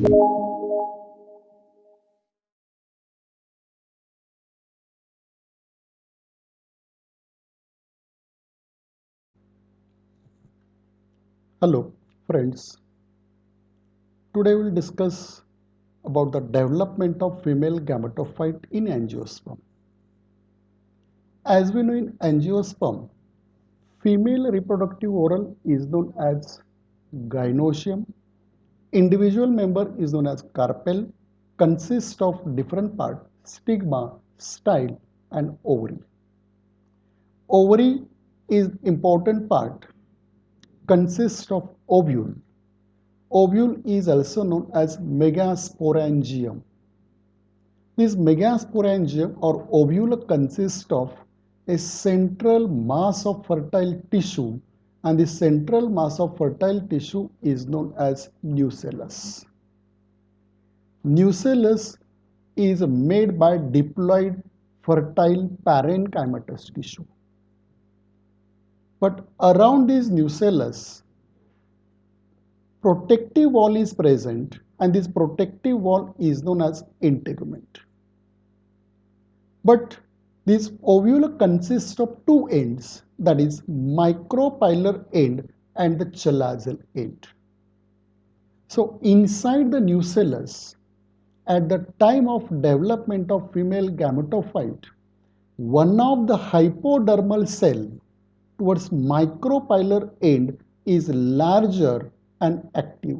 Hello friends, today we'll discuss about the development of female gametophyte in angiosperm. As we know in angiosperm, female reproductive whorl is known as gynoecium. Individual member is known as carpel, consists of different parts, stigma, style and ovary. Ovary is important part, consists of ovule. Ovule is also known as megasporangium. This megasporangium or ovule consists of a central mass of fertile tissue, and the central mass of fertile tissue is known as nucellus. Nucellus is made by diploid fertile parenchymatous tissue. But around this nucellus, protective wall is present, and this protective wall is known as integument. But this ovule consists of two ends, that is micropylar end and the chalazal end. So inside the nucellus, at the time of development of female gametophyte, one of the hypodermal cell towards micropylar end is larger and active.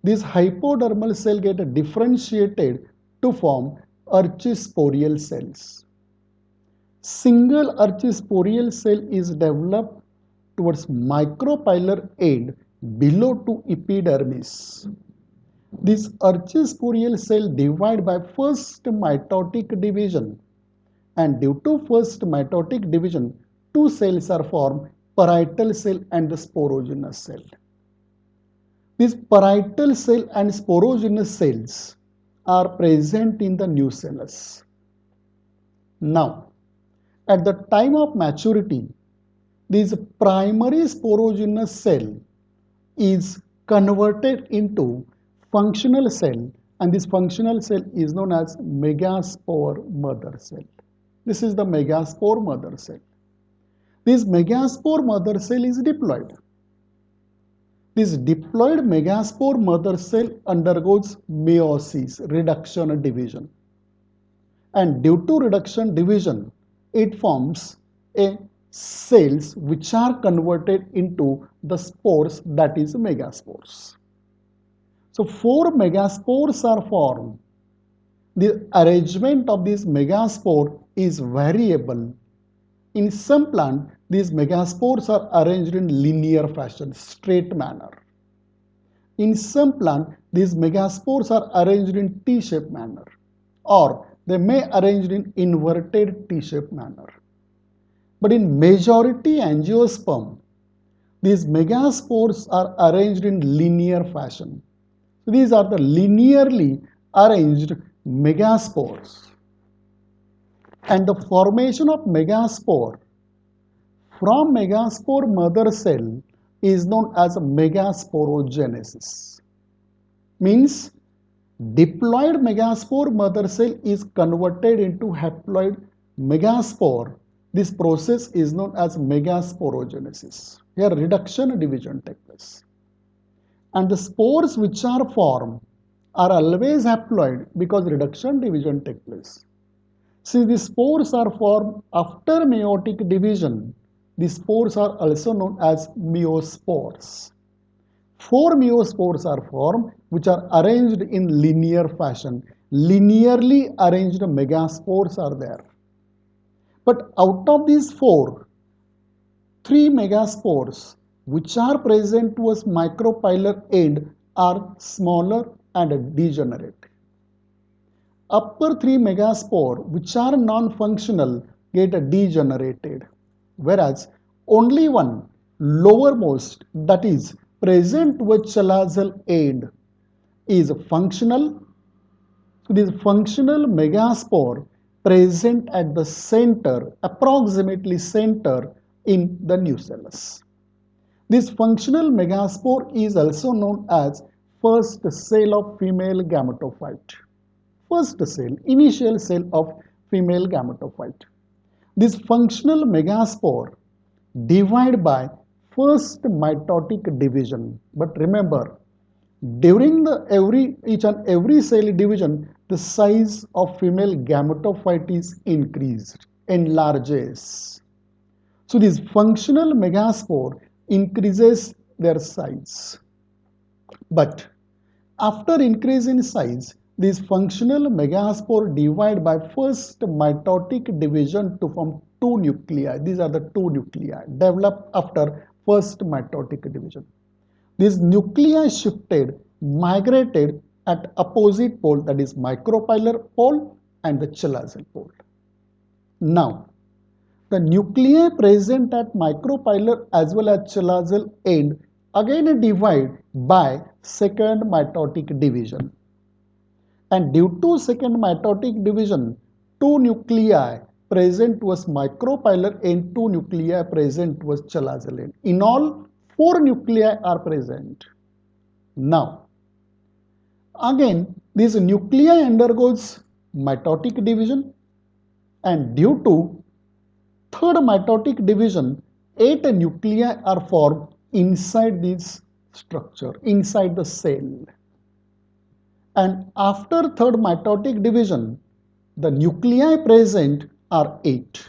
This hypodermal cell get differentiated to form archisporial cells. Single archisporial cell is developed towards micropylar end below to epidermis. This archisporial cell divide by first mitotic division, and due to first mitotic division, two cells are formed, parietal cell and the sporogenous cell. These parietal cell and sporogenous cells are present in the nucellus. Now, at the time of maturity, this primary sporogenous cell is converted into functional cell, and this functional cell is known as megaspore mother cell. This is the megaspore mother cell. This megaspore mother cell is diploid. This diploid megaspore mother cell undergoes meiosis, reduction and division. And due to reduction division, it forms a cells which are converted into the spores, that is megaspores. So 4 megaspores are formed. The arrangement of this megaspore is variable. In some plant, these megaspores are arranged in linear fashion, straight manner. In some plant, these megaspores are arranged in T-shaped manner, or they may arranged in inverted T-shaped manner. But in majority angiosperm, these megaspores are arranged in linear fashion. So these are the linearly arranged megaspores. And the formation of megaspore from megaspore mother cell is known as megasporogenesis. Means diploid megaspore mother cell is converted into haploid megaspore. This process is known as megasporogenesis. Here reduction and division take place. And the spores which are formed are always haploid because reduction division take place. Since the spores are formed after meiotic division, the spores are also known as meiospores. 4 meiospores are formed which are arranged in linear fashion. Linearly arranged megaspores are there. But out of these 4, 3 megaspores which are present towards micropylar end are smaller and degenerate. Upper 3 megaspore which are non-functional get degenerated, whereas only one lowermost, that is present with chalazal end, is functional. This functional megaspore present at the center, approximately center in the nucellus. This functional megaspore is also known as first cell of female gametophyte. First cell, initial cell of female gametophyte. This functional megaspore divide by first mitotic division. But remember, during the each and every cell division, the size of female gametophyte is increased, enlarges. So this functional megaspore increases their size. But after increase in size, this functional megaspore divide by first mitotic division to form two nuclei. These are the two nuclei developed after first mitotic division. These nuclei shifted, migrated at opposite pole, that is micropylar pole and the chalazal pole. Now, the nuclei present at micropylar as well as chalazal end again divide by second mitotic division. And due to second mitotic division, two nuclei present towards micropylar and two nuclei present towards chalazal end. In all, four nuclei are present. Now, again, this nuclei undergoes mitotic division, and due to third mitotic division, 8 nuclei are formed inside this structure, inside the cell. And after third mitotic division, the nuclei present are 8.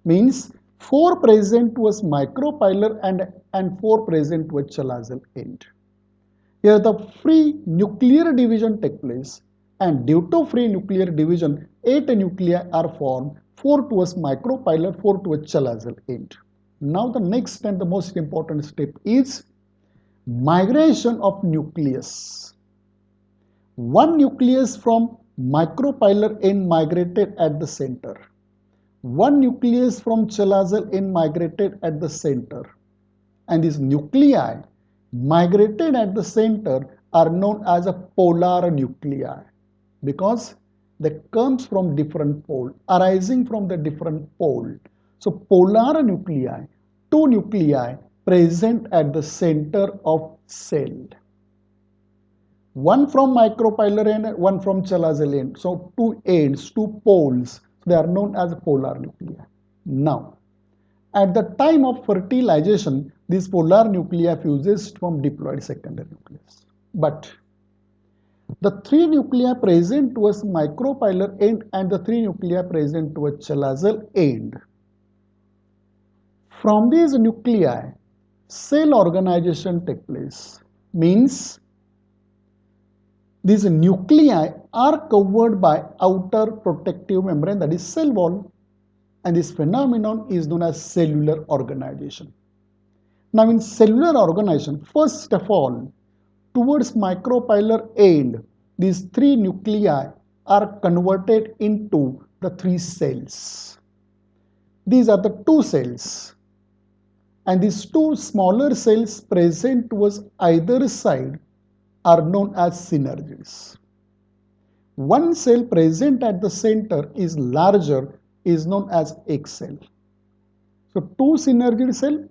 Means 4 present was micropylar and 4 present was chalazal end. Here the free nuclear division take place, and due to free nuclear division, 8 nuclei are formed, 4 towards micropylar, 4 towards chalazal end. Now the next and the most important step is migration of nucleus. One nucleus from micropylar end migrated at the center. One nucleus from chalazal end migrated at the center. And these nuclei migrated at the center are known as a polar nuclei because they comes from different pole, arising from the different pole. So polar nuclei, two nuclei present at the center of cell. One from micropylar end, one from chalazal end. So two ends, two poles, they are known as polar nuclei. Now, at the time of fertilization, these polar nuclei fuses from diploid secondary nucleus. But the 3 nuclei present towards micropylar end and the 3 nuclei present towards chalazal end. From these nuclei, cell organization takes place. Means these nuclei are covered by outer protective membrane, that is cell wall, and this phenomenon is known as cellular organization. Now in cellular organization, first of all, towards micropylar end, these 3 nuclei are converted into the 3 cells. These are the 2 cells, and these 2 smaller cells present towards either side are known as synergids. One cell present at the center is larger, is known as egg cell. So 2 synergid cell,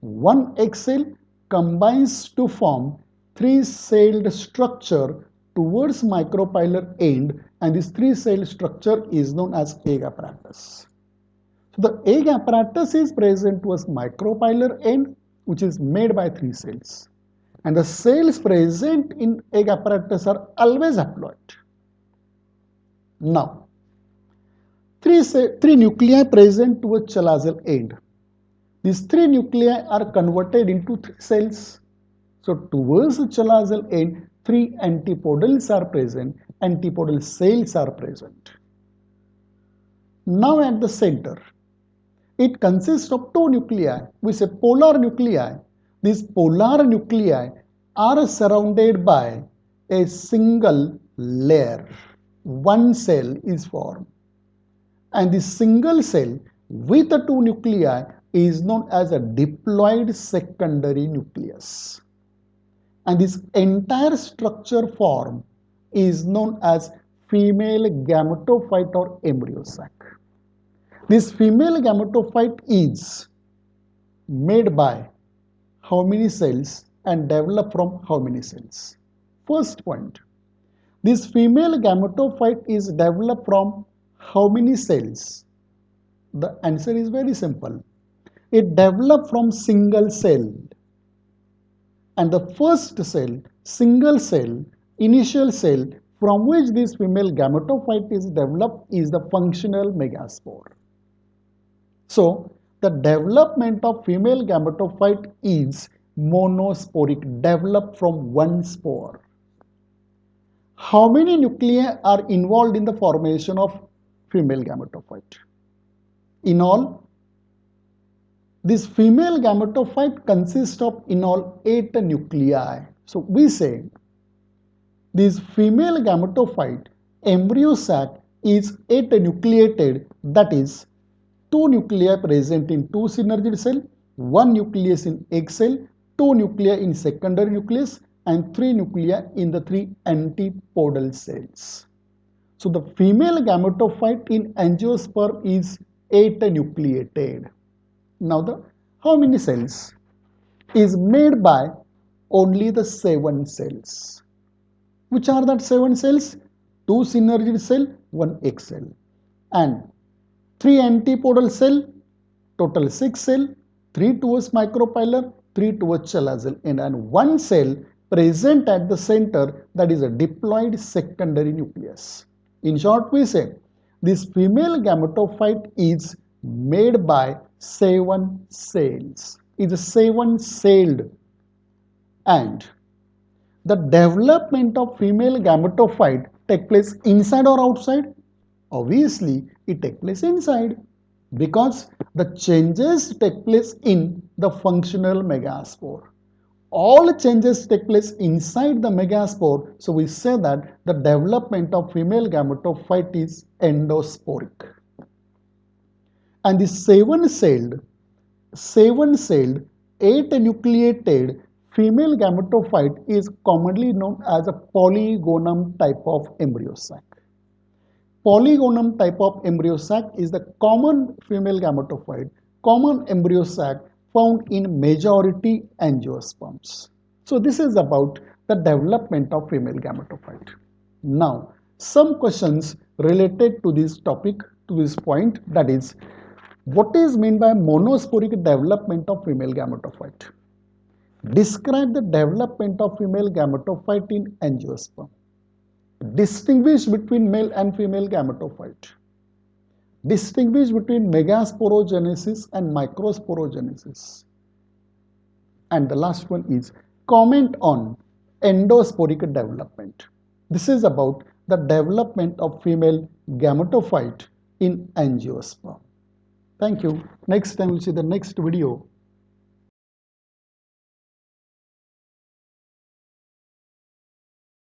1 egg cell combines to form 3-celled structure towards micropylar end, and this 3-cell structure is known as egg apparatus. So the egg apparatus is present towards micropylar end, which is made by 3 cells. And the cells present in egg apparatus are always haploid. Now, 3 nuclei present towards chalazal end. These 3 nuclei are converted into 3 cells. So towards the chalazal end, 3 antipodals are present, antipodal cells are present. Now at the center, it consists of 2 nuclei. We say polar nuclei. These polar nuclei are surrounded by a single layer. One cell is formed. And this single cell with the 2 nuclei is known as a diploid secondary nucleus. And this entire structure form is known as female gametophyte or embryo sac. This female gametophyte is made by how many cells? and develop from how many cells? First point, this female gametophyte is developed from how many cells? The answer is very simple. It develops from single cell. And the first cell, single cell, initial cell from which this female gametophyte is developed is the functional megaspore. So, the development of female gametophyte is monosporic, developed from one spore. How many nuclei are involved in the formation of female gametophyte? In all, this female gametophyte consists of in all 8 nuclei. So we say this female gametophyte embryo sac is 8 nucleated, that is 2 nuclei present in 2 synergid cell, 1 nucleus in egg cell, 2 nuclei in secondary nucleus, and 3 nuclei in the 3 antipodal cells. So the female gametophyte in angiosperm is 8 nucleated. Now the how many cells is made by only the 7 cells. Which are that 7 cells? 2 synergid cell, 1 egg cell, and 3 antipodal cell, total 6 cell, 3 towards micropylar, 3 towards chalazal end, and 1 cell present at the center, that is a diploid secondary nucleus. In short, we say this female gametophyte is made by 7 cells. It is 7 celled, and the development of female gametophyte take place inside or outside? Obviously, it takes place inside, because the changes take place in the functional megaspore. All changes take place inside the megaspore, so we say that the development of female gametophyte is endosporic. And the 7-celled, 8 nucleated female gametophyte is commonly known as a polygonum type of embryo sac. Polygonum type of embryo sac is the common female gametophyte, common embryo sac found in majority angiosperms. So this is about the development of female gametophyte. Now, some questions related to this topic, to this point, that is, what is meant by monosporic development of female gametophyte? Describe the development of female gametophyte in angiosperm. Distinguish between male and female gametophyte. Distinguish between megasporogenesis and microsporogenesis. And the last one is comment on endosporic development. This is about the development of female gametophyte in angiosperm. Thank you. Next time we'll see the next video.